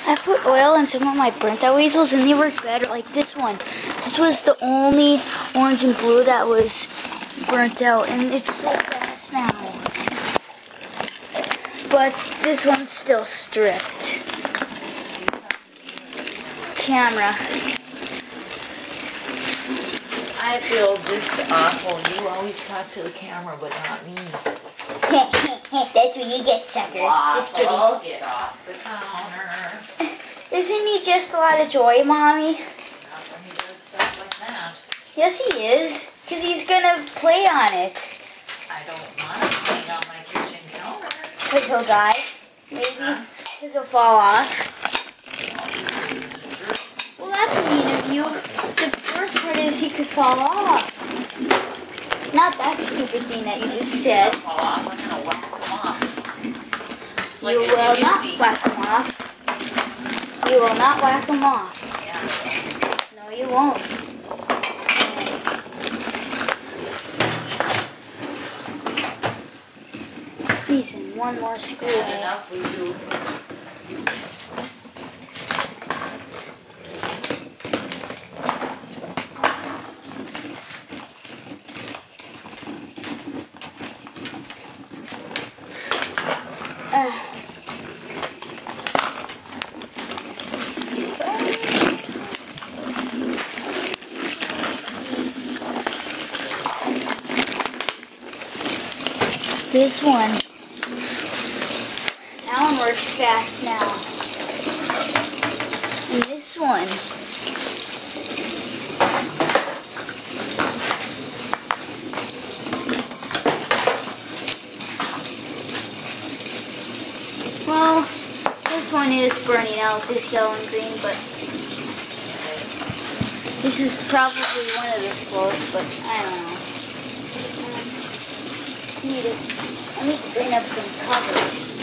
I put oil in some of my burnt out weasels and they work better, like this one. This was the only orange and blue that was burnt out, and it's so fast now. But this one's still stripped. Camera. I feel just awful. You always talk to the camera, but not me. That's what you get, sucker. Just kidding. Get off the counter. Isn't he just a lot of joy, Mommy? Not when he does stuff like that. Yes, he is. Because he's going to play on it. I don't want him playing on my kitchen counter. Because he'll die. Maybe. Because he'll fall off. Well, that's mean of you. The worst part is he could fall off. Not that stupid thing that you just said. Fall off. I'm going to whack him off. You will not whack him off. You will not whack him off. Yeah. No, you won't. Season one more screw. Bad enough we do. This one. That one works fast now. And this one. Well, this one is burning out, this yellow and green, but this is probably one of the slowest, but I don't know. I need to clean up some covers.